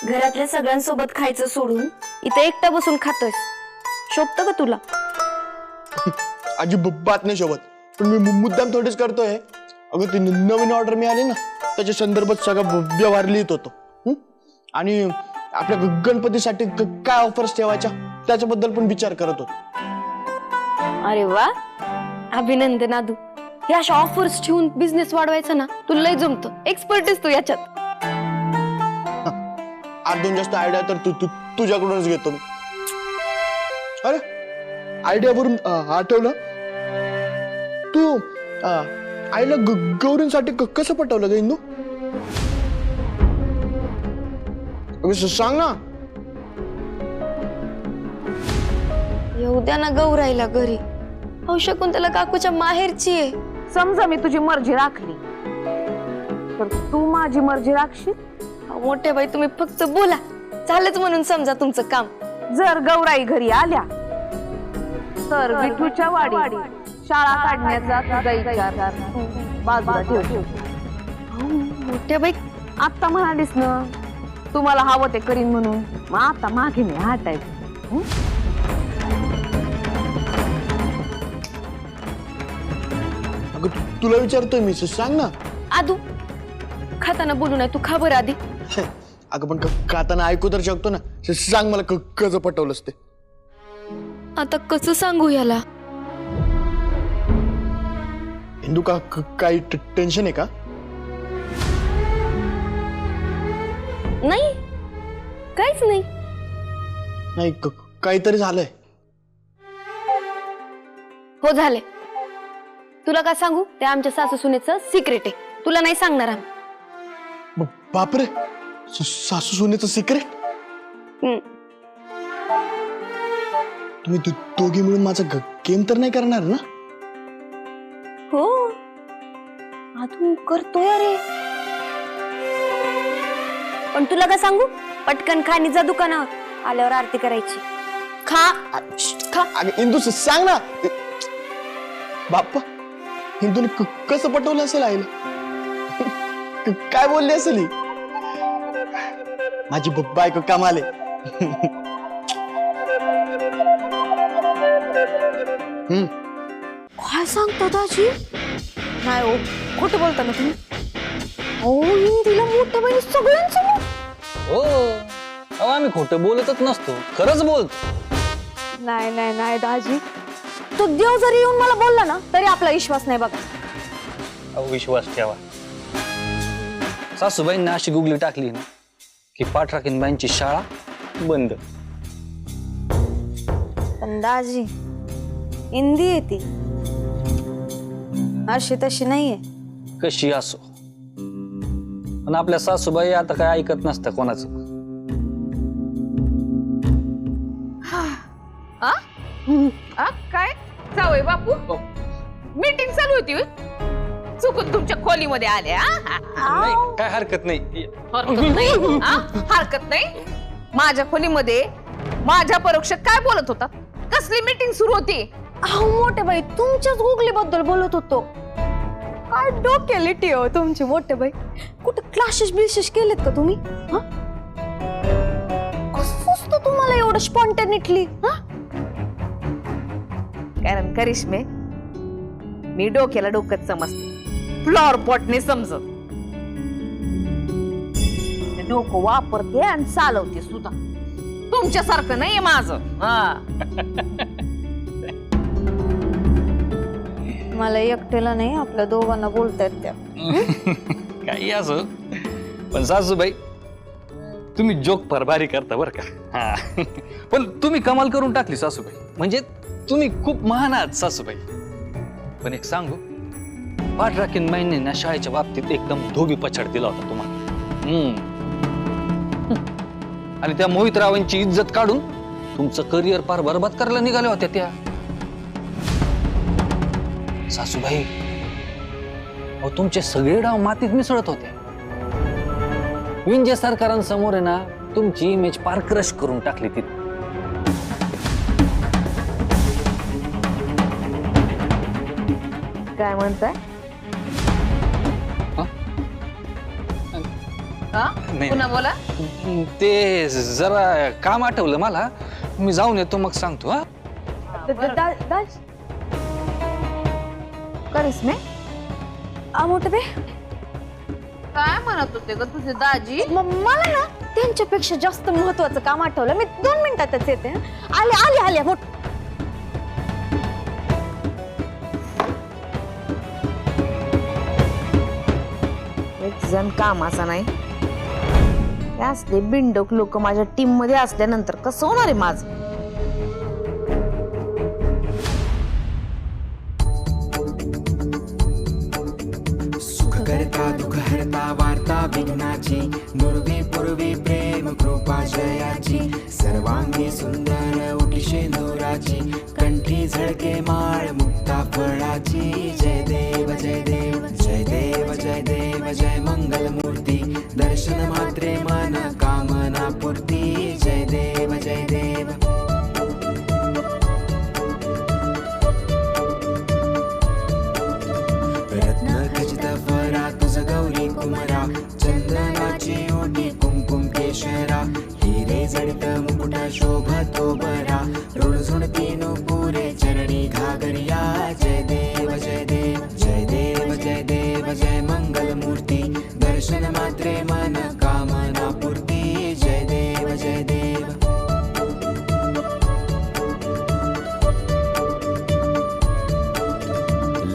घरातल्या सगळ्यांसोबत खायचं सोडून इथे एकटा बसून खातोयस, शोभतं का तुला? अजिबात नाही शोभत, पण मी मुद्दाम थोडीच करतोय. अगं ती नवीन ऑर्डर मिळाली ना, त्याच्या संदर्भात सगळा व्यवहार लिहित होतो. आणि आपल्या गणपतीसाठी काय ऑफर्स ठेवायच्या त्याच्याबद्दल पण विचार करत होतो. अरे वा, अभिनंदन आदू. हे अशा ऑफर्स ठेवून बिझनेस वाढवायचा ना, तुला लय जमतं. एक्सपर्टीस तू याच्यात. आज दोन जास्त आयडिया तर तुझ्याकडूनच घेतो मी. अरे आयडियावरून आठवलं, तू आईला गौरींसाठी कसं पटवलं ग इंदू? सांग ना. येऊ द्या ना गौराईला घरी. शकुंतला काकूच्या माहेरची आहे. समजा मी तुझी मर्जी राखली तर तू माझी मर्जी राखशील? मोठे बाई, तुम्ही फक्त बोला, चालच म्हणून समजा तुमचं काम. जर गौराई घरी आल्या तर विठूच्या वाडी शाळा काढण्याचा तुझा विचार बाजूला ठेव. मोठ्या बाई, आता म्हणालीस ना तुम्हाला हवं ते करीन म्हणून, मग आता मागे नाही हटायचं. अगं तुला विचारतोय मी, सांग ना. आदू, खाताना बोलू नाही, तू खा बरं आधी. अगं पण खाताना ऐकू तर शकतो ना. सांग मला कसं पटवलंस ते. आता कसं सांगू याला? इंदू का काही टेन्शन आहे का? नाही, काहीच नाही. नाही काहीतरी झालंय. हो झाले. तुला काय सांगू? ते आमच्या सासू सुनेचं सिक्रेट आहे, तुला नाही सांगणार आम्ही. बापरे, सासू सुनेचं सिक्रेट? तुम्ही दोघी मिळून माझा गेम तर नाही करणार ना? हो, आदू करतोय. अरे पण तुला काय सांगू? पटकन खा आणि जा दुकानावर, आल्यावर आरती करायची. खा खा. अगं इंदू सांग ना. बाप्पा, इंदूने कसं पटवलं असेल आईला? काय बोलली असेल ही? माझी बायको कमाल आहे. काय सांगता दाजी? नाही हो, खोटं बोलता ना तुम्ही. हो, हिंदीला मोठ्या बहिणी सगळ्यांसमोर. हो, आम्ही खोटं बोलतच नसतो, खरंच बोलतो. नाही नाही नाही दाजी, तो देव जरी येऊन मला बोलला ना तरी आपला विश्वास नाही बघा. विश्वास ठेवा. सासूबाईंना अशी गुगली टाकली ना की पाठराखीनबाईंची शाळा बंद. पण दाजी, हिंदी येते अशी तशी नाहीये. कशी असो, पण आपल्या सासूबाई आता काय ऐकत नसतं कोणाचं. काय जावई बापू, मीटिंग चालू होती होय? चुकून तुमच्या खोलीमध्ये आल्या? नाही, काय हरकत नाही. हरकत नाही, हरकत नाही. माझ्या खोलीमध्ये माझ्या परोक्ष काय बोलत होता? कसली मीटिंग सुरू होती? अहो मोठे बाई, तुमच्याच गुगली बद्दल बोलत होतो. काय डोक्यालिटी हो तुमची मोठे बाई. कुठं क्लासेस बिसेस केलेत का तुम्ही? कसं असतं तुम्हाला एवढं स्पॉन्टेनिटली? कारण करिश्मे, मी डोक्याला डोकत समजते, फ्लॉवर पॉटने समजत. डोकं वापरते आणि चालवते सुद्धा. तुमच्यासारखं नाहीये माझं. मला एकट्याला नाही, आपल्या दोघांना बोलतायत त्या. काही असो, पण सासूबाई तुम्ही जोक फार भारी करता बरं का. पण तुम्ही कमाल करून टाकली सासूबाई. म्हणजे तुम्ही खूप महान आहात सासूबाई. पण एक सांगू, पाठराखीनबाईंनी ना शाळेच्या बाबतीत एकदम धोबी पछाड दिला होता तुम्हाला. आणि त्या मोहितरावांची इज्जत काढून तुमचं करिअर फार बरबाद करायला निघाल्या होत्या त्या. सासूबाई, तुमचे सगळे डाव मातीत मिसळत होते. विंजे सरकारांसमोर आहे ना तुमची इमेज पार क्रश करून टाकली ती. काय म्हणताय? हा? नाही. पुन्हा बोला. ते जरा काम आठवलं मला, मी जाऊन येतो मग सांगतो. हा दाज करीस मी मोठे बाई काय म्हणत होते ग तुझे दाजी? मला ना त्यांच्यापेक्षा जास्त महत्वाचं काम आठवलं. मी 2 मिनिटातच येते. आले आले आले मोठ. एक जण कामाचा नाही, ते असले बिंडोक लोक माझ्या टीम मध्ये असल्यानंतर कसं होणार आहे माझं? सुख करता दुःख हरता वार्ता विघ्नाची नुरवी पूर्वी प्रेम कृपा जयाची सर्वांगी सुंदर उठी शेंदुराची कंठी झळके माळ मुक्ता फळाची जय देव जय देव जय देव जय देव जय मंगल मूर्ती दर्शन मात्रे मन कामना पूर्ती जय देव जय देव रत्न खचित फरा तुझ गौरी कुमरा चंदनाची ओटी कुंकुम केशरा हिरे जडित मुकुट शोभतो बरा रुणझुणती नुपुरे चरणी घागरिया जय देव जय देव जय देव जय देव जय मंगल मूर्ती दर्शन मात्रे मन कामना पूर्ती जय देव जय देव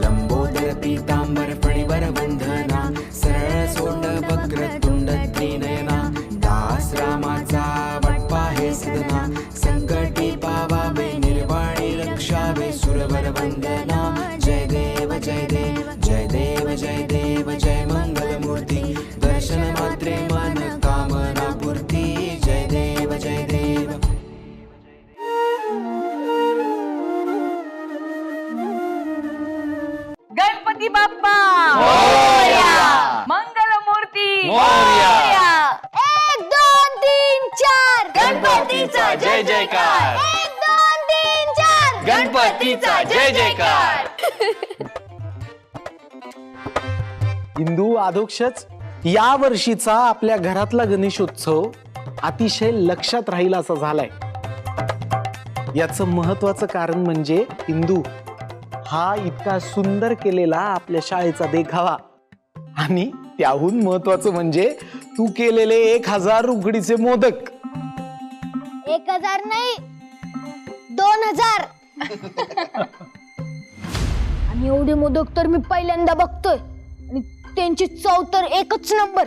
लंबोदर पीतांबर फणीवर वंदना सरळ सोंड वक्र तुंड त्रिनयना दास रामाचा वटपा हे सदना संकटी पावावे निर्वाणी रक्षावे सुरवर वंदना जय देव जय देव जय देव जय देव जय मंगल मूर्ती दर्शन मात्रे मन कामना पूर्ती जय देव जय देव गणपती बाप्पा मंगल मूर्ती 1 2 3 4 गणपतीचा जय जयकार. 1 2 3 4 गणपतीचा जय जयकार. हिंदू अधोक्षच या वर्षीचा आपल्या घरातला गणेशोत्सव अतिशय लक्षात राहील असा झालाय. याचं महत्वाचं कारण म्हणजे हिंदू हा इतका सुंदर केलेला आपल्या शाळेचा देखावा आणि त्याहून महत्वाचं म्हणजे तू केलेले 1000 उकडीचे मोदक. 1000 नाही 2000. आणि एवढे मोदक तर मी पहिल्यांदा बघतोय आणि त्यांची चव तर एकच नंबर.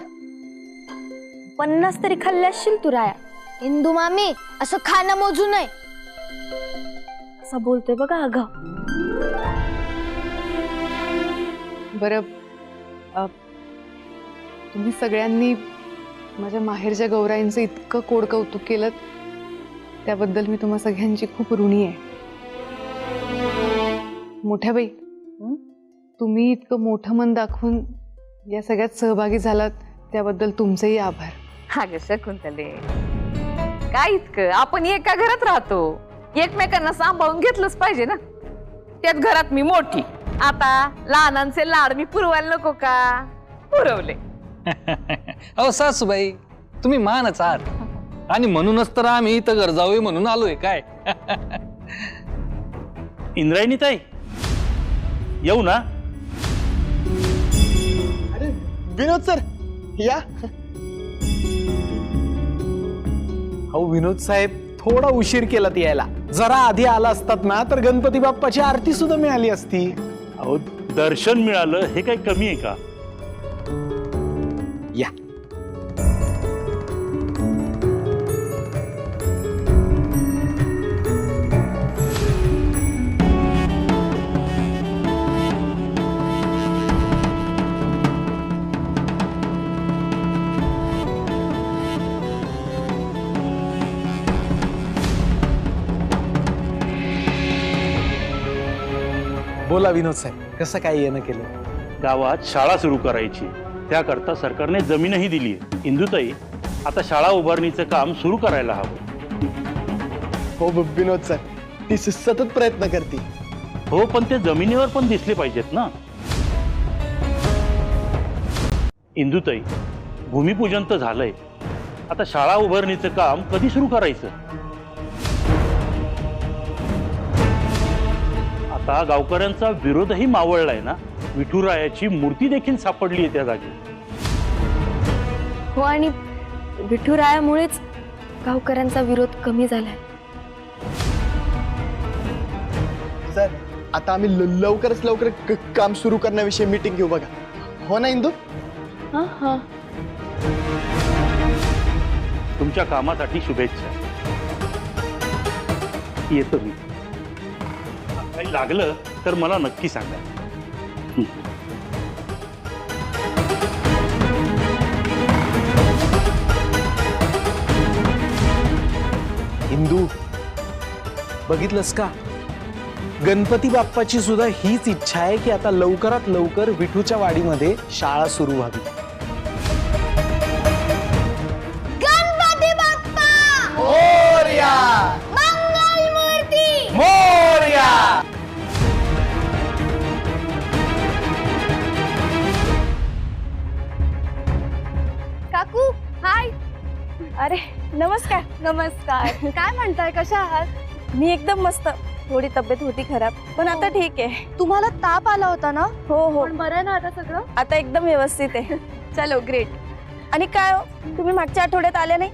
50 तरी खाल्ले असशील तू राया. हिंदू मामी असं खाणं मोजू नये असं बोलतोय बघा अगं. बरं तुम्ही सगळ्यांनी माझ्या माहेरच्या गौराईंचं इतकं कोड कौतुक केलं त्याबद्दल मी तुम्हा सगळ्यांची खूप ऋणी आहे. मोठ्या बाई तुम्ही इतकं मोठं मन दाखवून या सगळ्यात सहभागी झालात त्याबद्दल तुमचेही आभार. अगं शकुंतले, काय इतकं, आपण एका घरात राहतो, एकमेकांना सांभाळून घेतलंच पाहिजे ना. त्यात घरात मी मोठी, आता लहानांचे लाड मी पुरवायला नको का? पुरवले. अहो सासूबाई, तुम्ही मानच आहात आणि म्हणूनच तर आम्ही इथं घर जावे म्हणून आलोय. काय इंद्रायणी ताई येऊ ना? अरे विनोद सर या. अहो विनोद साहेब, थोडा उशीर केला ती यायला. जरा आधी आला असतात ना तर गणपती बाप्पाची आरती सुद्धा मिळाली असती. अहो दर्शन मिळालं हे काही कमी आहे का? या बोला विनोद साहेब, कसं काय येणं केलं? गावात शाळा सुरू करायची, त्याकरता सरकारने जमीनही दिली आहे. इंदुताई, आता शाळा उभारणीचं काम सुरू करायला हवं. हो विनोद सर, ती सतत प्रयत्न करते. हो, पण ते जमिनीवर पण दिसले पाहिजेत ना. इंदुताई, भूमिपूजन तर झालंय, आता शाळा उभारणीचं काम कधी सुरू करायचं? आता गावकऱ्यांचा विरोधही मावळलाय ना. विठुरायाची मूर्ती देखील सापडली आहे त्या जागी. हो, आणि विठुरायामुळेच गावकऱ्यांचा विरोध कमी झालाय. सर, आता आम्ही लवकरच लवकर काम सुरू करण्याविषयी मीटिंग घेऊ बघा. हो ना इंदू? हा. तुमच्या कामासाठी शुभेच्छा. येतो मी. काही लागलं तर मला नक्की सांगा. हिंदू, बघितलंस का? गणपती बाप्पाची सुद्धा हीच इच्छा आहे की आता लवकरात लवकर विठूच्या वाडीमध्ये शाळा सुरू व्हावी. गणपती बाप्पा मोरया! मंगलमूर्ती मोरया! काकू, हाय. अरे नमस्कार. नमस्कार. काय म्हणताय, कशा आहात? मी एकदम मस्त. थोडी तब्येत होती खराब, पण आता ठीक आहे. तुम्हाला ताप आला होता ना? हो. पण बरं ना आता सगळं? आता एकदम व्यवस्थित आहे. चलो, ग्रेट. आणि काय हो, तुम्ही मागच्या आठवड्यात आले नाही?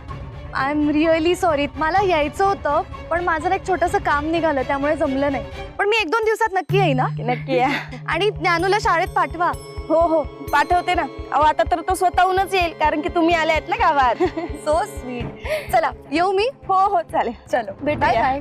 I am really sorry. मला यायचं होतं, पण माझं एक छोटंसं काम निघालं, त्यामुळे जमलं नाही. पण मी 1-2 दिवसात नक्की येईन ना. नक्की या. आणि ज्ञानूला शाळेत पाठवा. हो, पाठवते ना. अहो, आता तर तो स्वतःहूनच येईल, कारण की तुम्ही आले आहेत ना गावात. So sweet. चला, येऊ मी? हो, चालेल. चलो, भेटूया. बाय.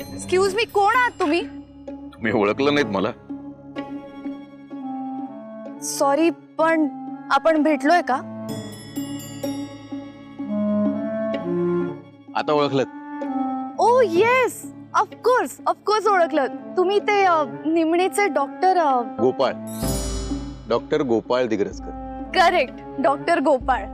एक्सक्यूज मी, कोण आहात तुम्ही? तुम्ही ओळखलं नाहीत मला? सॉरी, पण आपण भेटलोय का? आता ओळखलं? ओ येस, ऑफकोर्स ओळखलं. तुम्ही ते निमणीचे doctor. Doctor Gopal Digraskar. Correct, doctor Gopal.